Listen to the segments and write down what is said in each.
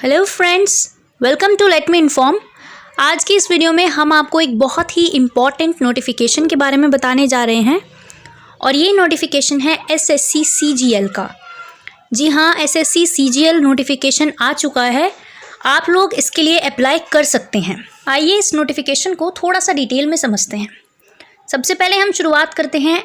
Hello friends, welcome to let me inform. आज की इस वीडियो में हम आपको एक बहुत ही इम्पॉर्टेंट नोटिफिकेशन के बारे में बताने जा रहे हैं और ये नोटिफिकेशन है एसएससी सीजीएल का। जी हाँ, एसएससी सीजीएल नोटिफिकेशन आ चुका है। आप लोग इसके लिए अप्लाई कर सकते हैं। आइए इस नोटिफिकेशन को थोड़ा सा डिटेल में समझते हैं। सबसे पहले हम शुरुआत करते हैं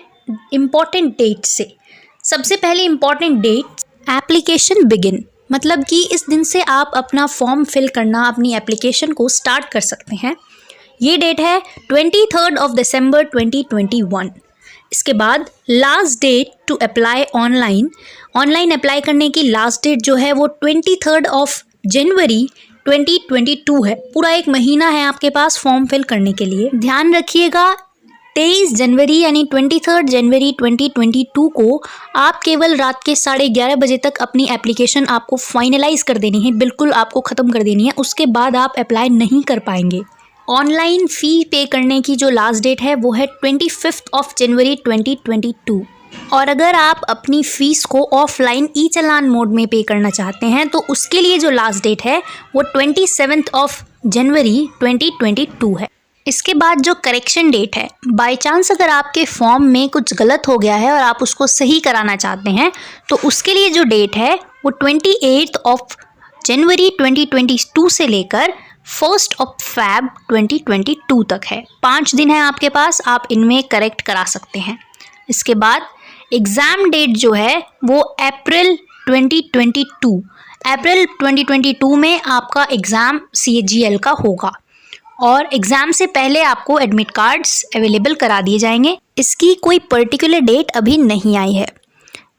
इम्पॉर्टेंट डेट से। सबसे पहले इम्पॉर्टेंट डेट, एप्लीकेशन बिगिन, मतलब कि इस दिन से आप अपना फॉर्म फिल करना, अपनी एप्लीकेशन को स्टार्ट कर सकते हैं। ये डेट है 23 दिसंबर 2021। इसके बाद last date to apply online apply करने की लास्ट डेट जो है वो 23 जनवरी 2022 है। पूरा एक महीना है आपके पास फॉर्म फिल करने के लिए। ध्यान रखिएगा, 23 जनवरी यानी 23 जनवरी 2022 को आप केवल रात के 11:30 बजे तक अपनी एप्लीकेशन आपको फाइनलाइज कर देनी है, बिल्कुल आपको ख़त्म कर देनी है। उसके बाद आप अप्लाई नहीं कर पाएंगे। ऑनलाइन फ़ी पे करने की जो लास्ट डेट है वो है 25 जनवरी 2022। और अगर आप अपनी फ़ीस को ऑफलाइन ई चालान मोड में पे करना चाहते हैं तो उसके लिए जो लास्ट डेट है वो 27 जनवरी 2022 है। इसके बाद जो करेक्शन डेट है, बाय चांस अगर आपके फॉर्म में कुछ गलत हो गया है और आप उसको सही कराना चाहते हैं तो उसके लिए जो डेट है वो 28 जनवरी 2022 से लेकर 1 फेब 2022 तक है। 5 दिन है आपके पास, आप इनमें करेक्ट करा सकते हैं। इसके बाद एग्ज़ाम डेट जो है वो अप्रैल 2022 में आपका एग्ज़ाम सीजीएल का होगा और एग्ज़ाम से पहले आपको एडमिट कार्ड्स अवेलेबल करा दिए जाएंगे। इसकी कोई पर्टिकुलर डेट अभी नहीं आई है।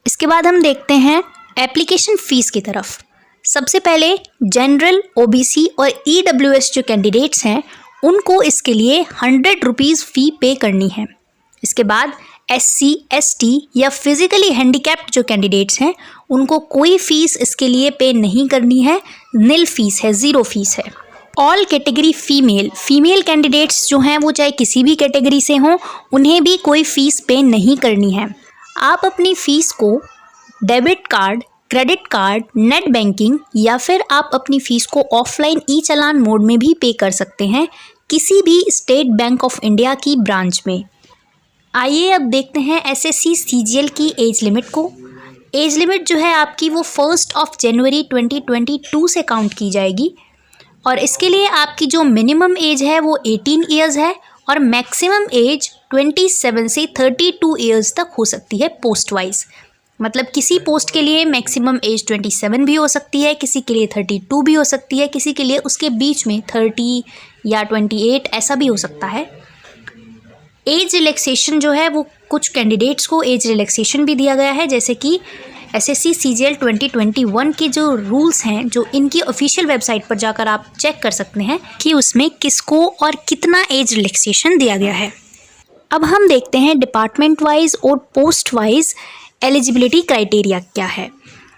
इसके बाद हम देखते हैं एप्लीकेशन फ़ीस की तरफ। सबसे पहले जनरल, ओबीसी और ईडब्ल्यूएस जो कैंडिडेट्स हैं उनको इसके लिए 100 रुपीज़ फ़ी पे करनी है। इसके बाद एससी, एसटी या फिज़िकली हैंडीकैप्ड जो कैंडिडेट्स हैं उनको कोई फ़ीस इसके लिए पे नहीं करनी है, निल फ़ीस है, ज़ीरो फ़ीस है। ऑल कैटेगरी फीमेल कैंडिडेट्स जो हैं वो चाहे किसी भी कैटेगरी से हों, उन्हें भी कोई फ़ीस पे नहीं करनी है। आप अपनी फ़ीस को debit card, credit card, net banking या फिर आप अपनी फ़ीस को ऑफलाइन ई चालान मोड में भी पे कर सकते हैं किसी भी स्टेट बैंक ऑफ इंडिया की ब्रांच में। आइए अब देखते हैं एसएससी सीजीएल की एज लिमिट को। एज लिमिट जो है आपकी वो 1 जनवरी 2022 से काउंट की जाएगी और इसके लिए आपकी जो मिनिमम एज है वो 18 ईयर्स है और मैक्सिमम एज 27 से 32 ईयर्स तक हो सकती है पोस्ट वाइज। मतलब किसी पोस्ट के लिए मैक्सिमम एज 27 भी हो सकती है, किसी के लिए 32 भी हो सकती है, किसी के लिए उसके बीच में 30 या 28 ऐसा भी हो सकता है। एज रिलैक्सेशन जो है वो कुछ कैंडिडेट्स को एज रिलैक्सेशन भी दिया गया है, जैसे कि एसएससी सीजीएल 2021 के जो रूल्स हैं, जो इनकी ऑफिशियल वेबसाइट पर जाकर आप चेक कर सकते हैं कि उसमें किसको और कितना एज रिलैक्सेशन दिया गया है। अब हम देखते हैं डिपार्टमेंट वाइज और पोस्ट वाइज एलिजिबिलिटी क्राइटेरिया क्या है।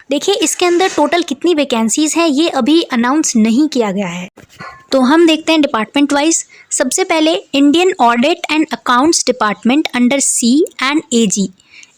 देखिए, इसके अंदर टोटल कितनी वैकेंसीज़ हैं ये अभी अनाउंस नहीं किया गया है। तो हम देखते हैं डिपार्टमेंट वाइज। सबसे पहले Indian audit and accounts department under C and AG.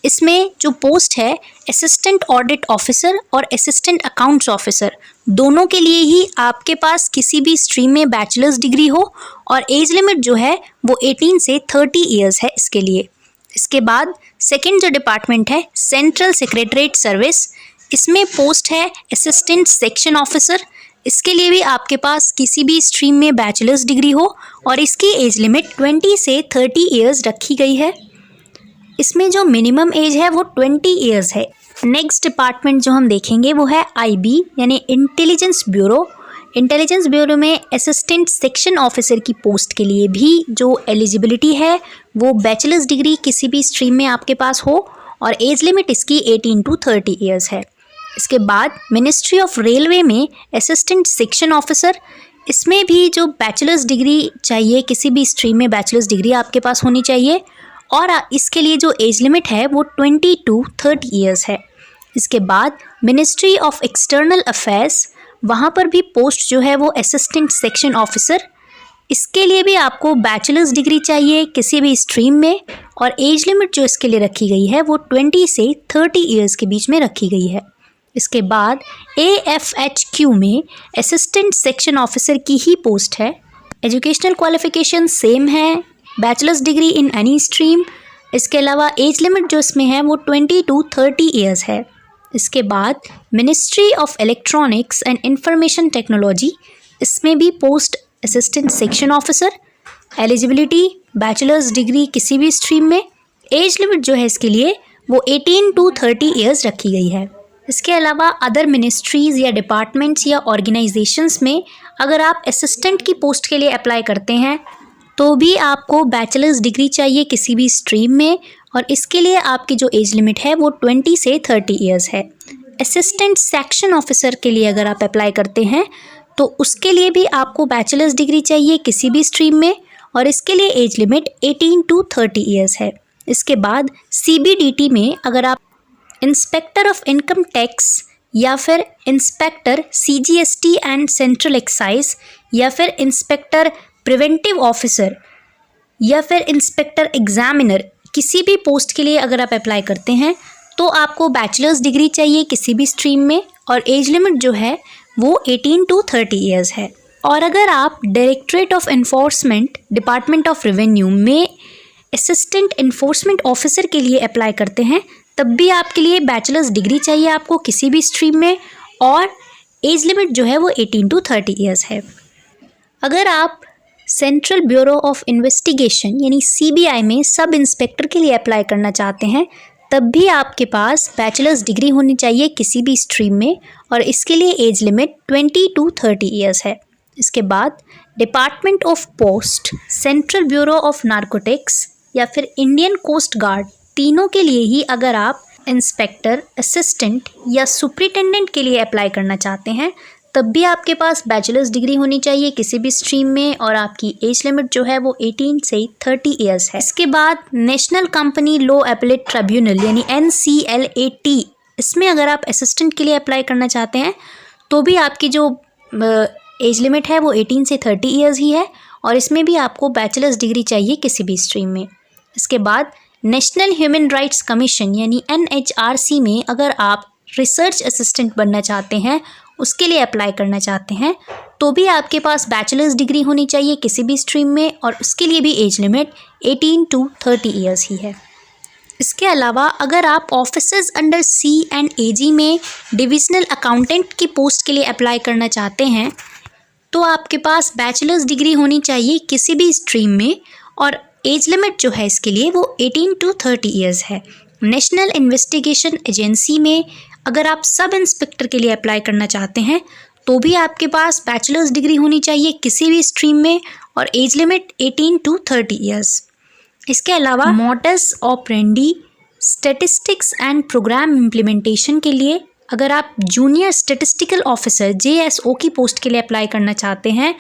इसमें जो पोस्ट है असिस्टेंट ऑडिट ऑफिसर और असिस्टेंट अकाउंट्स ऑफिसर, दोनों के लिए ही आपके पास किसी भी स्ट्रीम में बैचलर्स डिग्री हो और एज लिमिट जो है वो 18 से 30 ईयर्स है इसके लिए। इसके बाद सेकंड जो डिपार्टमेंट है सेंट्रल सेक्रेटरीट सर्विस, इसमें पोस्ट है असिस्टेंट सेक्शन ऑफिसर। इसके लिए भी आपके पास किसी भी स्ट्रीम में बैचलर्स डिग्री हो और इसकी एज लिमिट 20 से 30 ईयर्स रखी गई है। इसमें जो मिनिमम एज है वो 20 ईयर्स है। नेक्स्ट डिपार्टमेंट जो हम देखेंगे वो है आईबी यानी इंटेलिजेंस ब्यूरो। इंटेलिजेंस ब्यूरो में असिस्टेंट सेक्शन ऑफिसर की पोस्ट के लिए भी जो एलिजिबिलिटी है वो बैचलर्स डिग्री किसी भी स्ट्रीम में आपके पास हो और एज लिमिट इसकी 18 to 30 ईयर्स है। इसके बाद मिनिस्ट्री ऑफ रेलवे में असिस्टेंट सेक्शन ऑफिसर, इसमें भी जो बैचलर्स डिग्री चाहिए, किसी भी स्ट्रीम में बैचलर्स डिग्री आपके पास होनी चाहिए और इसके लिए जो एज लिमिट है वो 20 to 30 ईयर्स है। इसके बाद मिनिस्ट्री ऑफ एक्सटर्नल अफेयर्स, वहाँ पर भी पोस्ट जो है वो असिस्टेंट सेक्शन ऑफिसर, इसके लिए भी आपको बैचलर्स डिग्री चाहिए किसी भी स्ट्रीम में और एज लिमिट जो इसके लिए रखी गई है वो 20 से 30 ईयर्स के बीच में रखी गई है। इसके बाद AFHQ में असिस्टेंट सेक्शन ऑफिसर की ही पोस्ट है। एजुकेशनल क्वालिफिकेशन सेम है, bachelors degree in any stream. इसके अलावा एज लिमिट जो इसमें है वो 20 to 30 ईयर्स है। इसके बाद ministry of electronics and information technology, इसमें भी post assistant section officer. Eligibility bachelors degree किसी भी स्ट्रीम में। एज लिमिट जो है इसके लिए वो 18 to 30 ईयर्स रखी गई है। इसके अलावा अदर मिनिस्ट्रीज़ या डिपार्टमेंट्स या ऑर्गेनाइजेशंस में अगर आप असिस्टेंट की पोस्ट के लिए अप्लाई करते हैं तो भी आपको बैचलर्स डिग्री चाहिए किसी भी स्ट्रीम में, और इसके लिए आपकी जो एज लिमिट है वो 20 से 30 ईयर्स है। असिस्टेंट सेक्शन ऑफिसर के लिए अगर आप अप्लाई करते हैं तो उसके लिए भी आपको बैचलर्स डिग्री चाहिए किसी भी स्ट्रीम में, और इसके लिए एज लिमिट 18 to 30 ईयर्स है। इसके बाद CBDT में अगर आप इंस्पेक्टर ऑफ इनकम टैक्स या फिर inspector CGST and central excise या फिर इंस्पेक्टर प्रिवेंटिव ऑफिसर या फिर इंस्पेक्टर एग्जामिनर किसी भी पोस्ट के लिए अगर आप अप्लाई करते हैं तो आपको बैचलर्स डिग्री चाहिए किसी भी स्ट्रीम में, और एज लिमिट जो है वो 18 to 30 ईयर्स है। और अगर आप directorate of enforcement department of revenue में असिस्टेंट एनफोर्समेंट ऑफिसर के लिए अप्लाई करते हैं तब भी आपके लिए बैचलर्स डिग्री चाहिए आपको किसी भी स्ट्रीम में, और एज लिमिट जो है वो 18 to 30 ईयर्स है। अगर आप सेंट्रल ब्यूरो ऑफ इन्वेस्टिगेशन यानी CBI में सब इंस्पेक्टर के लिए अप्लाई करना चाहते हैं तब भी आपके पास बैचलर्स डिग्री होनी चाहिए किसी भी स्ट्रीम में, और इसके लिए एज लिमिट 20 to 30 ईयर्स है। इसके बाद department of post, central bureau of narcotics या फिर इंडियन कोस्ट गार्ड, तीनों के लिए ही अगर आप इंस्पेक्टर, असिस्टेंट या सुपरिटेंडेंट के लिए अप्लाई करना चाहते हैं तब भी आपके पास बैचलर्स डिग्री होनी चाहिए किसी भी स्ट्रीम में, और आपकी एज लिमिट जो है वो 18 से 30 ईयर्स है। इसके बाद national company law appellate tribunal यानी NCLAT, इसमें अगर आप असिस्टेंट के लिए अप्लाई करना चाहते हैं तो भी आपकी जो एज लिमिट है वो 18 से 30 ईयर्स ही है, और इसमें भी आपको बैचलर्स डिग्री चाहिए किसी भी स्ट्रीम में। इसके बाद नेशनल ह्यूमन राइट्स कमीशन यानी NHRC में अगर आप रिसर्च असिस्टेंट बनना चाहते हैं, उसके लिए अप्लाई करना चाहते हैं तो भी आपके पास बैचलर्स डिग्री होनी चाहिए किसी भी स्ट्रीम में, और उसके लिए भी age limit 18 to 30 years he है। इसके अलावा अगर आप officers under C and AG में डिविजनल अकाउंटेंट की पोस्ट के लिए अप्लाई करना चाहते हैं तो आपके पास बैचलर्स डिग्री होनी चाहिए किसी भी स्ट्रीम में, और एज लिमिट जो है इसके लिए वो 18 to 30 ईयर्स है। नेशनल इन्वेस्टिगेशन एजेंसी में अगर आप सब इंस्पेक्टर के लिए अप्लाई करना चाहते हैं तो भी आपके पास बैचलर्स डिग्री होनी चाहिए किसी भी स्ट्रीम में, और एज लिमिट 18 to 30 ईयर्स। इसके अलावा modus operandi statistics and programme implementation के लिए अगर आप जूनियर स्टैटिस्टिकल ऑफिसर JSO की पोस्ट के लिए अप्लाई करना चाहते हैं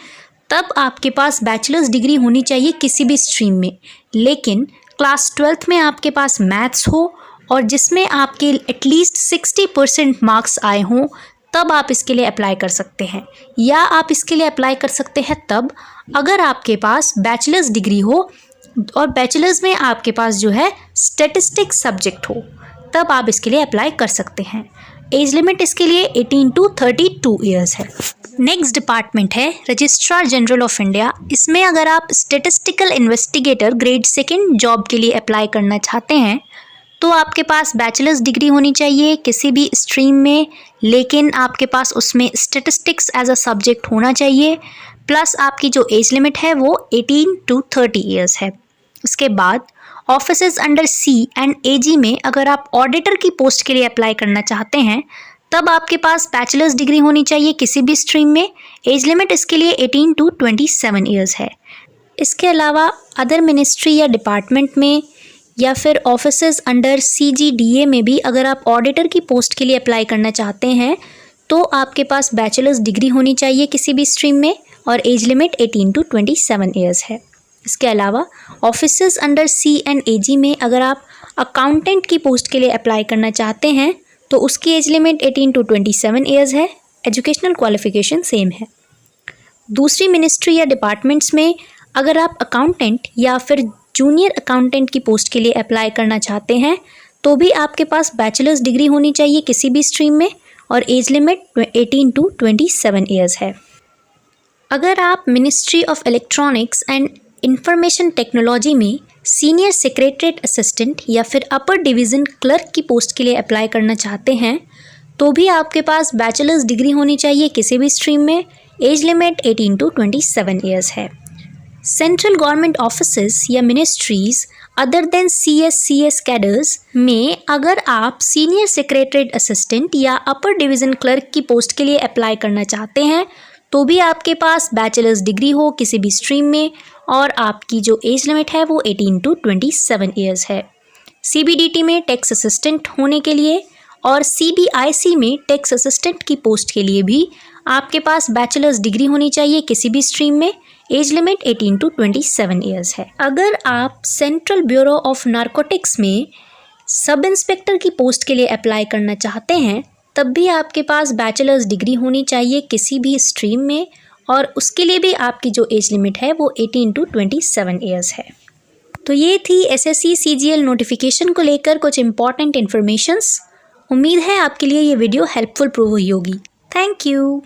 तब आपके पास बैचलर्स डिग्री होनी चाहिए किसी भी स्ट्रीम में, लेकिन क्लास 12th में आपके पास मैथ्स हो और जिसमें आपके एटलीस्ट 60% मार्क्स आए हों तब आप इसके लिए अप्लाई कर सकते हैं, या आप इसके लिए अप्लाई कर सकते हैं तब अगर आपके पास बैचलर्स डिग्री हो और बैचलर्स में आपके पास जो है स्टैटिस्टिक्स सब्जेक्ट हो, तब आप इसके लिए अप्लाई कर सकते हैं। एज लिमिट इसके लिए 18 to 32 ईयर्स है। नेक्स्ट डिपार्टमेंट है रजिस्ट्रार जनरल ऑफ इंडिया। इसमें अगर आप स्टैटिस्टिकल इन्वेस्टिगेटर ग्रेड 2 जॉब के लिए अप्लाई करना चाहते हैं तो आपके पास बैचलर्स डिग्री होनी चाहिए किसी भी स्ट्रीम में, लेकिन आपके पास उसमें स्टैटिस्टिक्स एज अ सब्जेक्ट होना चाहिए, प्लस आपकी जो एज लिमिट है वो 18 to 30 ईयर्स है। इसके बाद offices under C and AG में अगर आप ऑडिटर की पोस्ट के लिए अप्लाई करना चाहते हैं तब आपके पास बैचलर्स डिग्री होनी चाहिए किसी भी स्ट्रीम में। एज लिमिट इसके लिए 18 to 27 ईयर्स है। इसके अलावा अदर मिनिस्ट्री या डिपार्टमेंट में या फिर ऑफिसेज अंडर CGDA में भी अगर आप ऑडिटर की पोस्ट के लिए अप्लाई करना चाहते हैं तो आपके पास बैचलर्स डिग्री होनी चाहिए किसी भी स्ट्रीम में, और एज लिमिट 18 to 27 ईयर्स है। इसके अलावा offices under C and AG में अगर आप अकाउंटेंट की पोस्ट के लिए अप्लाई करना चाहते हैं तो उसकी एज लिमिट 18 to 27 ईयर्स है। एजुकेशनल क्वालिफिकेशन सेम है। दूसरी मिनिस्ट्री या डिपार्टमेंट्स में अगर आप अकाउंटेंट या फिर जूनियर अकाउंटेंट की पोस्ट के लिए अप्लाई करना चाहते हैं तो भी आपके पास बैचलर्स डिग्री होनी चाहिए किसी भी स्ट्रीम में, और एज लिमिट 18 टू 27 ईयर्स है। अगर आप ministry of electronics and information technology में सीनियर सेक्रेटरीट असिस्टेंट या फिर अपर डिवीज़न क्लर्क की पोस्ट के लिए अप्लाई करना चाहते हैं तो भी आपके पास बैचलर्स डिग्री होनी चाहिए किसी भी स्ट्रीम में। एज लिमिट 18 टू 27 ईयर्स है। सेंट्रल गवर्नमेंट ऑफिसेस या ministries other than CS cadres में अगर आप सीनियर सेक्रेटरीट असिस्टेंट या अपर डिवीज़न क्लर्क की पोस्ट के लिए अप्लाई करना चाहते हैं तो भी आपके पास बैचलर्स डिग्री हो किसी भी स्ट्रीम में और आपकी जो एज लिमिट है वो 18 टू 27 ईयर्स है। CBDT में टैक्स असिस्टेंट होने के लिए और CBIC में टैक्स असिस्टेंट की पोस्ट के लिए भी आपके पास बैचलर्स डिग्री होनी चाहिए किसी भी स्ट्रीम में। एज लिमिट 18 टू 27 ईयर्स है। अगर आप सेंट्रल ब्यूरो ऑफ नारकोटिक्स में सब इंस्पेक्टर की पोस्ट के लिए अप्लाई करना चाहते हैं तब भी आपके पास बैचलर्स डिग्री होनी चाहिए किसी भी स्ट्रीम में और उसके लिए भी आपकी जो एज लिमिट है वो 18 टू 27 ईयर्स है। तो ये थी SSC CGL नोटिफिकेशन को लेकर कुछ इंपॉर्टेंट इन्फॉर्मेशंस। उम्मीद है आपके लिए ये वीडियो हेल्पफुल प्रूव हुई होगी। Thank you.